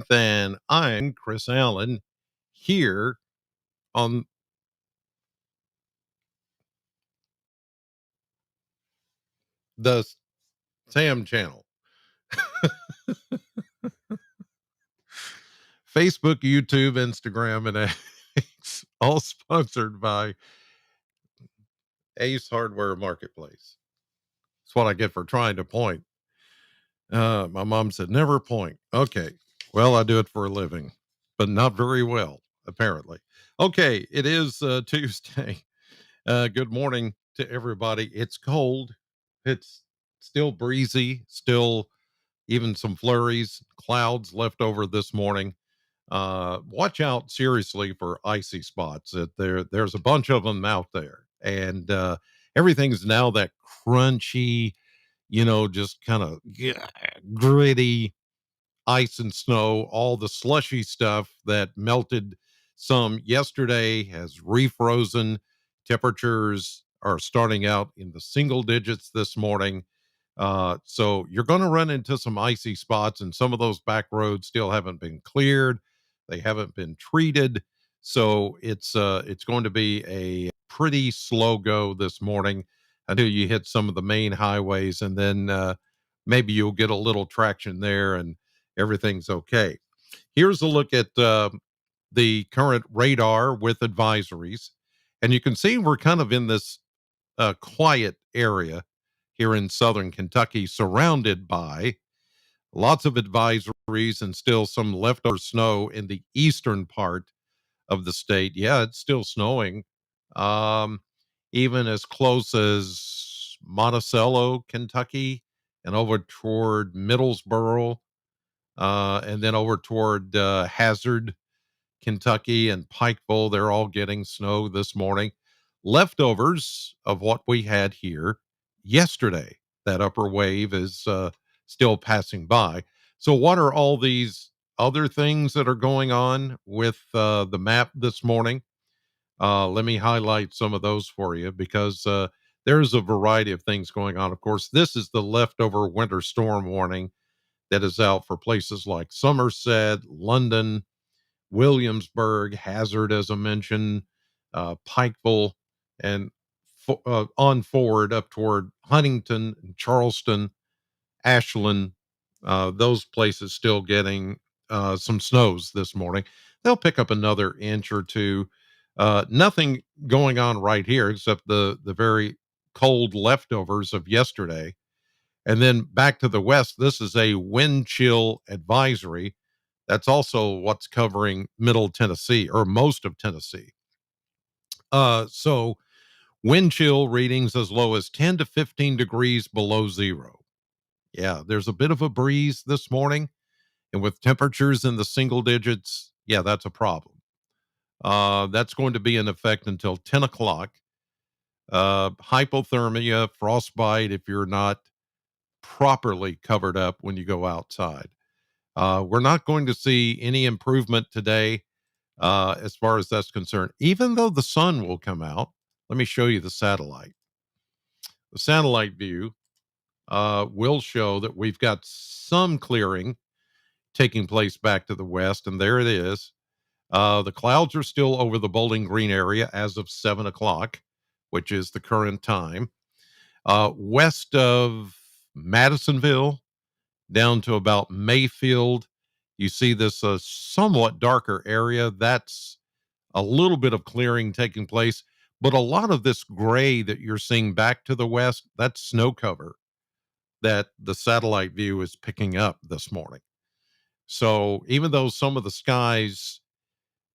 Then I'm Chris Allen here on the Sam channel. Facebook, YouTube, Instagram, and X, all sponsored by Ace Hardware Marketplace. That's what I get for trying to point. My mom said, never point. Okay. Well, I do it for a living, but not very well, apparently. Okay. It is Tuesday. Good morning to everybody. It's cold. It's still breezy, still even some flurries, clouds left over this morning. Watch out seriously for icy spots. There's a bunch of them out there, and everything's now that crunchy, just kind of gritty ice and snow. All the slushy stuff that melted some yesterday has refrozen. Temperatures are starting out in the single digits this morning, so you're going to run into some icy spots, and some of those back roads still haven't been cleared. They haven't been treated, so it's going to be a pretty slow go this morning until you hit some of the main highways, and then maybe you'll get a little traction there, and everything's okay. Here's a look at the current radar with advisories, and you can see we're kind of in this quiet area here in southern Kentucky, surrounded by lots of advisories and still some leftover snow in the eastern part of the state. Yeah, it's still snowing, um, even as close as Monticello, Kentucky, and over toward Middlesboro, and then over toward Hazard, Kentucky, and Pikeville. They're all getting snow this morning. Leftovers of what we had here yesterday. That upper wave is still passing by. So, what are all these other things that are going on with the map this morning? Let me highlight some of those for you because there's a variety of things going on. Of course, this is the leftover winter storm warning that is out for places like Somerset, London, Williamsburg, Hazard, as I mentioned, Pikeville, and on forward up toward Huntington, Charleston, Ashland. Those places still getting some snows this morning. They'll pick up another inch or two. Nothing going on right here except the very cold leftovers of yesterday. And then back to the west, this is a wind chill advisory. That's also what's covering middle Tennessee or most of Tennessee. So wind chill readings as low as 10 to 15 degrees below zero. Yeah, there's a bit of a breeze this morning, and with temperatures in the single digits, yeah, that's a problem. That's going to be in effect until 10 o'clock. Hypothermia, frostbite, if you're not properly covered up when you go outside. We're not going to see any improvement today as far as that's concerned, even though the sun will come out. Let me show you the satellite. The satellite view will show that we've got some clearing taking place back to the west, and there it is. The clouds are still over the Bowling Green area as of 7 o'clock, which is the current time. West of Madisonville, down to about Mayfield, you see this somewhat darker area. That's a little bit of clearing taking place, but a lot of this gray that you're seeing back to the west, that's snow cover that the satellite view is picking up this morning. So even though some of the skies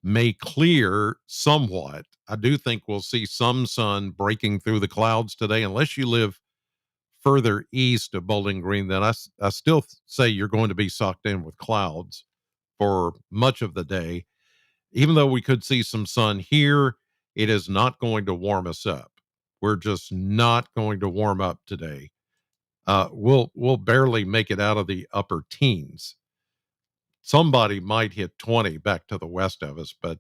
may clear somewhat, I do think we'll see some sun breaking through the clouds today, unless you live further east of Bowling Green. Then I still say you're going to be socked in with clouds for much of the day. Even though we could see some sun here, it is not going to warm us up. We're just not going to warm up today. We'll barely make it out of the upper teens. Somebody might hit 20 back to the west of us, but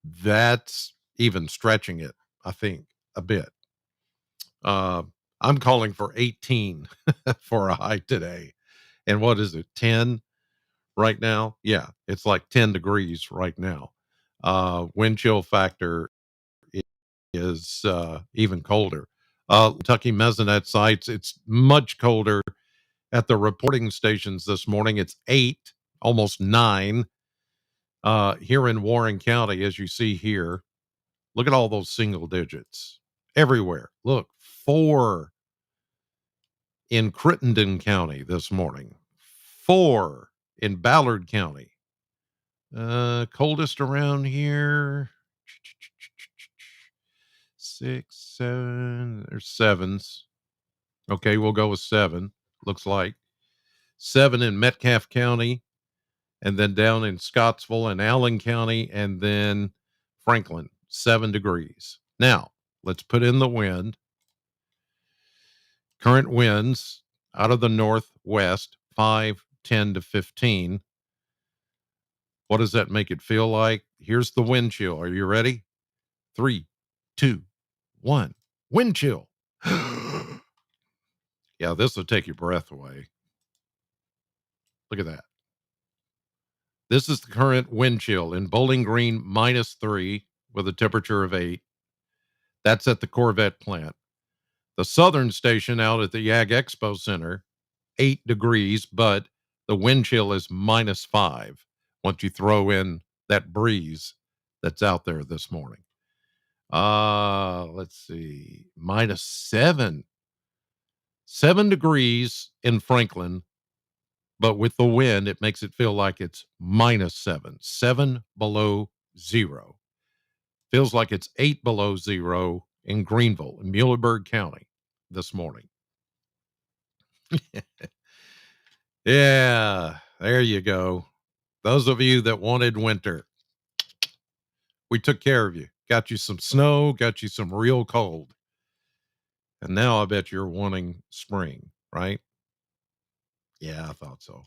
that's even stretching it, I think, a bit. Uh, I'm calling for 18 for a high today. And what is it, 10? right now. Yeah, it's like 10 degrees right now. Wind chill factor is even colder. Kentucky Mesonet sites, it's much colder at the reporting stations this morning. It's 8, almost 9 here in Warren County, as you see here. Look at all those single digits everywhere. Look, 4 in Crittenden County this morning, 4 in Ballard County. Coldest around here, 6, 7. There's sevens. Okay, we'll go with 7. Looks like 7 in Metcalfe County, and then down in Scottsville and Allen County, and then Franklin, 7 degrees. Now, let's put in the wind. Current winds out of the northwest, 5, 10 to 15. What does that make it feel like? Here's the wind chill. Are you ready? 3, 2, 1. Wind chill. Yeah, this will take your breath away. Look at that. This is the current wind chill in Bowling Green, -3 with a temperature of 8. That's at the Corvette plant. The southern station out at the Yag Expo Center, 8 degrees, but the wind chill is -5 once you throw in that breeze that's out there this morning. Let's see, -7. 7 degrees in Franklin, but with the wind, it makes it feel like it's -7, 7 below zero. Feels like it's 8 below zero in Greenville, in Muhlenberg County this morning. Yeah, there you go. Those of you that wanted winter, we took care of you. Got you some snow, got you some real cold. And now I bet you're wanting spring, right? Yeah, I thought so.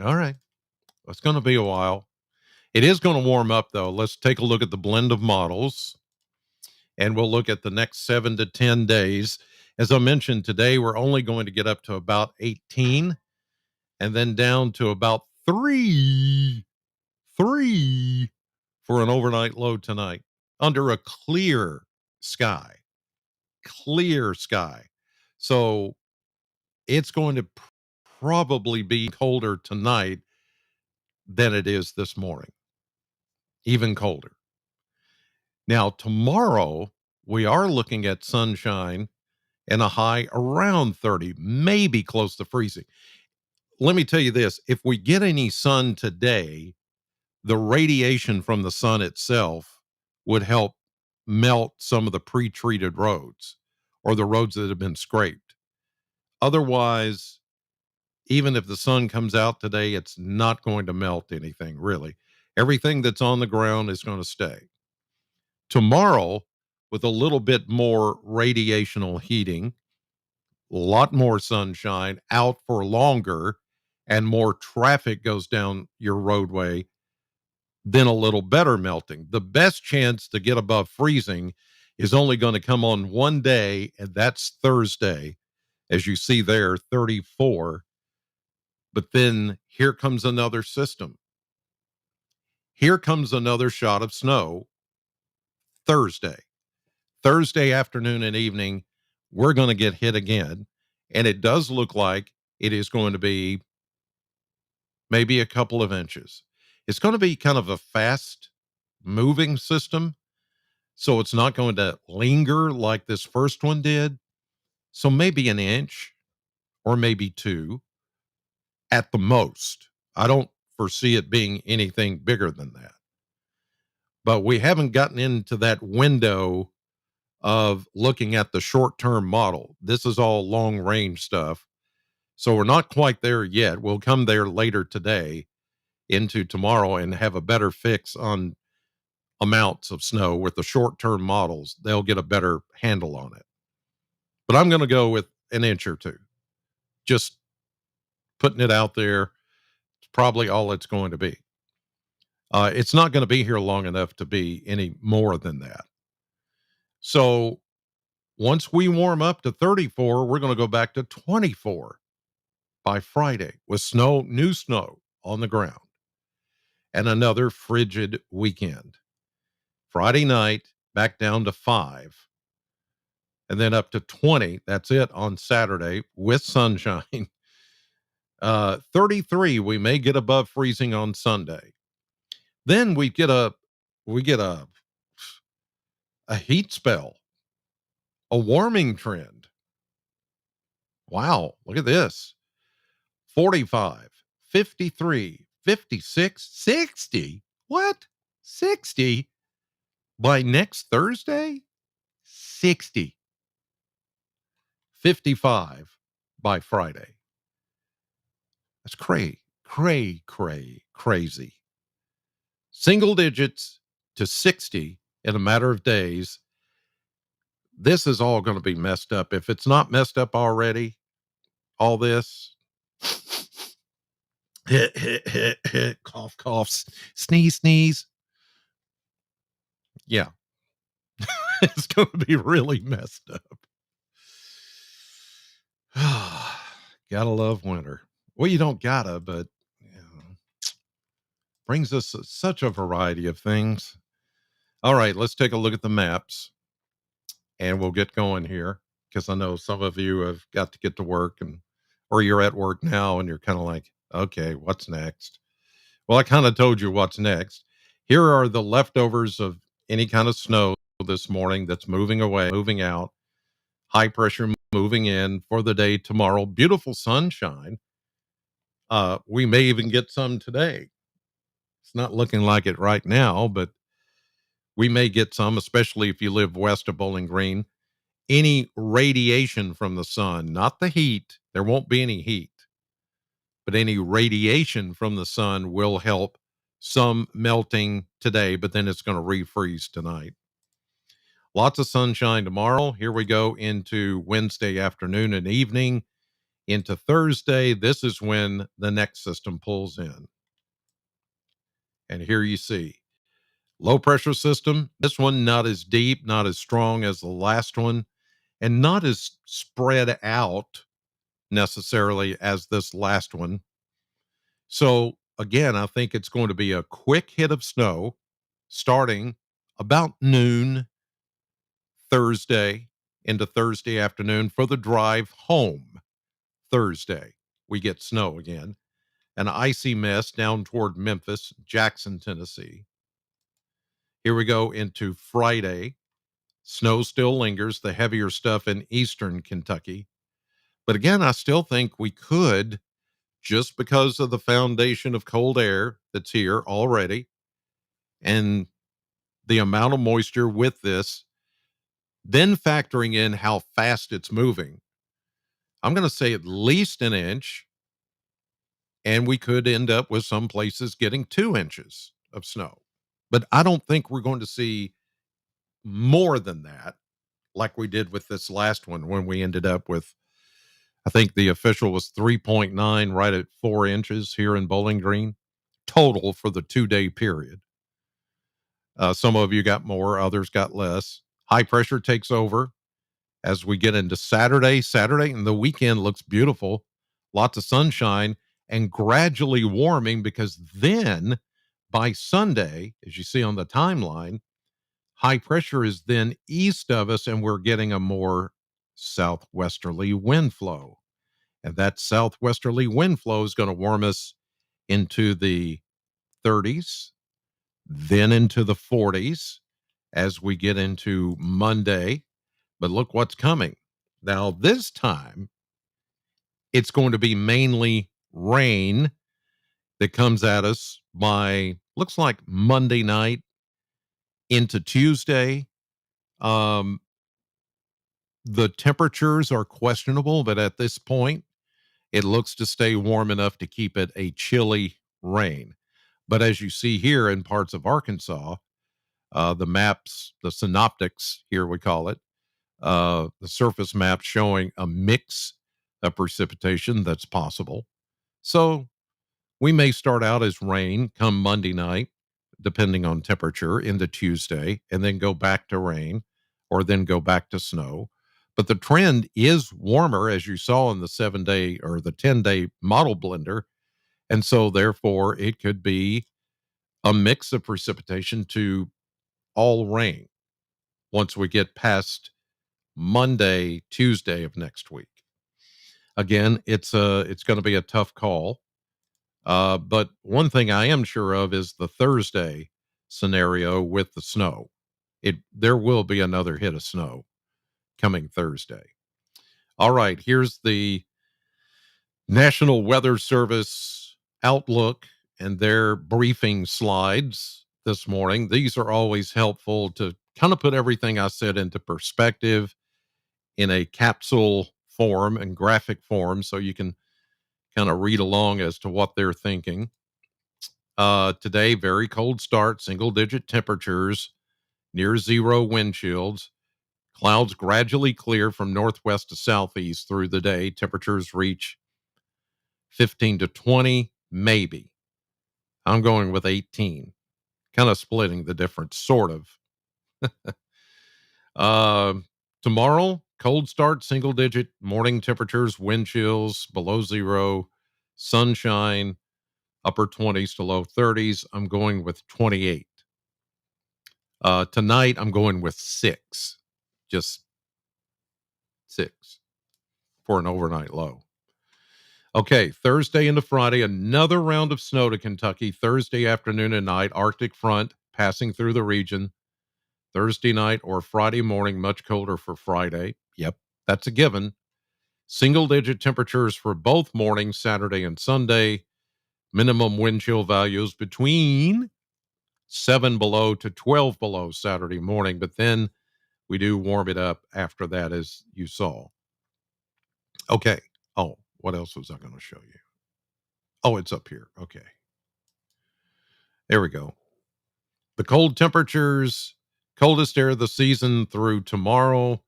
All right. It's going to be a while. It is going to warm up, though. Let's take a look at the blend of models, and we'll look at the next 7 to 10 days. As I mentioned today, we're only going to get up to about 18 and then down to about 3 for an overnight low tonight under a sky, clear sky. So it's going to probably be colder tonight than it is this morning, even colder. Now, tomorrow, we are looking at sunshine and a high around 30, maybe close to freezing. Let me tell you this, if we get any sun today, the radiation from the sun itself would help melt some of the pre-treated roads or the roads that have been scraped. Otherwise, even if the sun comes out today, it's not going to melt anything really. Everything that's on the ground is going to stay. Tomorrow, with a little bit more radiational heating, a lot more sunshine, out for longer, and more traffic goes down your roadway, then a little better melting. The best chance to get above freezing is only going to come on one day, and that's Thursday. As you see there, 34. But then here comes another system. Here comes another shot of snow Thursday. Thursday afternoon and evening, we're going to get hit again. And it does look like it is going to be maybe a couple of inches. It's going to be kind of a fast moving system. So it's not going to linger like this first one did. So maybe an inch or maybe 2 at the most. I don't foresee it being anything bigger than that. But we haven't gotten into that window of looking at the short term model. This is all long range stuff. So we're not quite there yet. We'll come there later today into tomorrow and have a better fix on amounts of snow with the short term models. They'll get a better handle on it. But I'm going to go with an inch or 2. Just putting it out there. It's probably all it's going to be. It's not going to be here long enough to be any more than that. So once we warm up to 34, we're going to go back to 24 by Friday with snow, new snow on the ground, and another frigid weekend. Friday night, back down to 5, and then up to 20. That's it on Saturday with sunshine. 33, we may get above freezing on Sunday. Then we get a heat spell, a warming trend. Wow, look at this. 45, 53, 56, 60. What? 60 by next Thursday? 60. 55 by Friday. That's crazy. Single digits to 60 in a matter of days. This is all going to be messed up. If it's not messed up already, all this cough, cough, sneeze, sneeze. Yeah, it's going to be really messed up. Gotta love winter. Well, you don't gotta, but brings us such a variety of things. All right, let's take a look at the maps and we'll get going here because I know some of you have got to get to work or you're at work now and you're kind of like, okay, what's next? Well, I kind of told you what's next. Here are the leftovers of any kind of snow this morning that's moving away, moving out, high pressure moving in for the day tomorrow. Beautiful sunshine. We may even get some today. It's not looking like it right now, but we may get some, especially if you live west of Bowling Green. Any radiation from the sun, not the heat, there won't be any heat, but any radiation from the sun will help some melting today, but then it's going to refreeze tonight. Lots of sunshine tomorrow. Here we go into Wednesday afternoon and evening into Thursday. This is when the next system pulls in. And here you see low pressure system. This one not as deep, not as strong as the last one, and not as spread out necessarily as this last one. So again, I think it's going to be a quick hit of snow starting about noon Thursday into Thursday afternoon for the drive home. Thursday, we get snow again. An icy mess down toward Memphis, Jackson, Tennessee. Here we go into Friday. Snow still lingers, the heavier stuff in eastern Kentucky. But again, I still think we could, just because of the foundation of cold air that's here already and the amount of moisture with this, then factoring in how fast it's moving. I'm going to say at least an inch, and we could end up with some places getting 2 inches of snow. But I don't think we're going to see more than that, like we did with this last one when we ended up with, I think the official was 3.9, right at 4 inches here in Bowling Green, total for the 2-day period. Some of you got more, others got less. High pressure takes over as we get into Saturday. Saturday and the weekend looks beautiful. Lots of sunshine and gradually warming because then by Sunday, as you see on the timeline, high pressure is then east of us and we're getting a more southwesterly wind flow. And that southwesterly wind flow is going to warm us into the 30s, then into the 40s as we get into Monday. But look what's coming. Now, this time, it's going to be mainly rain that comes at us by, looks like Monday night into Tuesday. Um, the temperatures are questionable, but at this point, it looks to stay warm enough to keep it a chilly rain. But as you see here in parts of Arkansas, the maps, the synoptics here we call it, the surface map showing a mix of precipitation that's possible. So we may start out as rain come Monday night, depending on temperature, into Tuesday, and then go back to rain or then go back to snow. But the trend is warmer, as you saw in the 7-day or the 10-day model blender. And so, therefore, it could be a mix of precipitation to all rain once we get past Monday, Tuesday of next week. Again, it's going to be a tough call. But one thing I am sure of is the Thursday scenario with the snow. There will be another hit of snow coming Thursday. All right, here's the National Weather Service outlook and their briefing slides this morning. These are always helpful to kind of put everything I said into perspective in a capsule form and graphic form so you can kind of read along as to what they're thinking. Today, very cold start, single digit temperatures, near zero wind chills. Clouds gradually clear from northwest to southeast through the day. Temperatures reach 15 to 20, maybe. I'm going with 18, kind of splitting the difference, sort of. Uh, Tomorrow, cold start, single digit morning temperatures, wind chills below zero, sunshine, upper 20s to low 30s. I'm going with 28. Tonight, I'm going with 6, just 6 for an overnight low. Okay, Thursday into Friday, another round of snow to Kentucky. Thursday afternoon and night, Arctic front passing through the region. Thursday night or Friday morning, much colder for Friday. Yep, that's a given. Single digit temperatures for both mornings, Saturday and Sunday. Minimum wind chill values between 7 below to 12 below Saturday morning, but then we do warm it up after that, as you saw. Okay. Oh, what else was I going to show you? Oh, it's up here. Okay. There we go. The cold temperatures, coldest air of the season through tomorrow,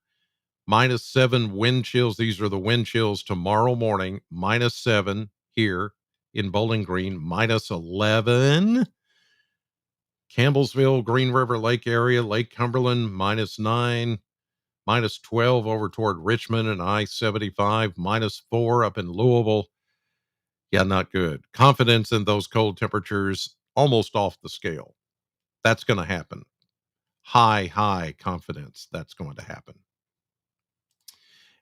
-7 wind chills. These are the wind chills tomorrow morning, -7 here in Bowling Green, -11. Campbellsville, Green River Lake area, Lake Cumberland, -9, -12 over toward Richmond and I-75, -4 up in Louisville. Yeah, not good. Confidence in those cold temperatures almost off the scale. That's going to happen. High confidence that's going to happen.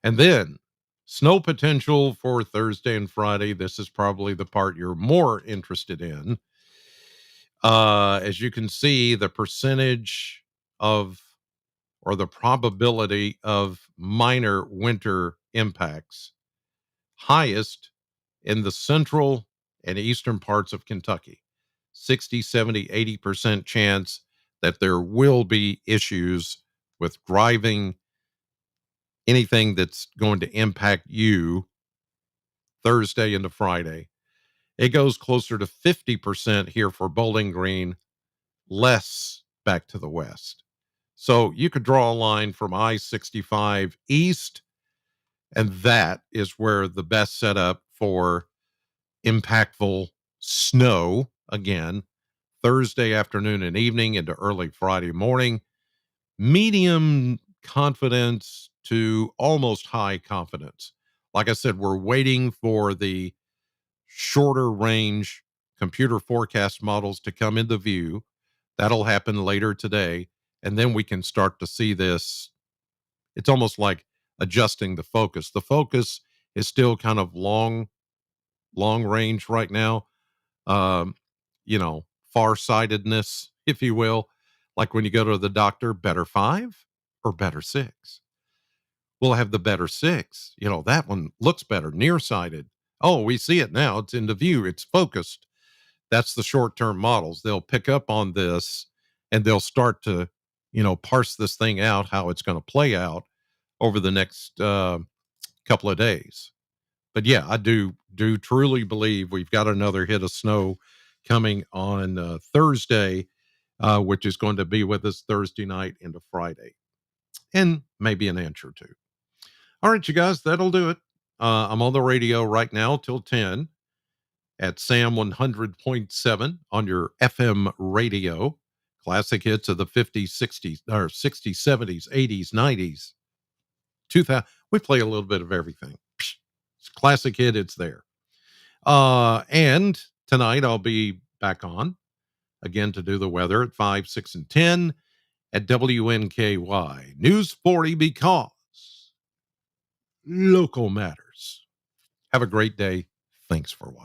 And then snow potential for Thursday and Friday. This is probably the part you're more interested in. As you can see, the percentage of or the probability of minor winter impacts highest in the central and eastern parts of Kentucky. 60, 70, 80% chance that there will be issues with driving, anything that's going to impact you Thursday into Friday. It goes closer to 50% here for Bowling Green, less back to the west. So you could draw a line from I-65 east, and that is where the best setup for impactful snow again, Thursday afternoon and evening into early Friday morning. Medium confidence to almost high confidence. Like I said, we're waiting for the shorter range computer forecast models to come into view. That'll happen later today. And then we can start to see this. It's almost like adjusting the focus. The focus is still kind of long range right now. Um, Farsightedness, if you will. Like when you go to the doctor, better 5 or better 6. We'll have the better 6. That one looks better, nearsighted. Oh, we see it now. It's into view. It's focused. That's the short-term models. They'll pick up on this and they'll start to, parse this thing out, how it's going to play out over the next couple of days. But yeah, I do truly believe we've got another hit of snow coming on Thursday, which is going to be with us Thursday night into Friday, and maybe an inch or two. All right, you guys, that'll do it. I'm on the radio right now till 10 at Sam 100.7 on your FM radio. Classic hits of the 50s, 60s, or 60s, 70s, 80s, 90s, 2000. We play a little bit of everything. It's classic hit, it's there. And tonight I'll be back on again to do the weather at 5, 6, and 10 at WNKY News 40 because local matters. Have a great day. Thanks for watching.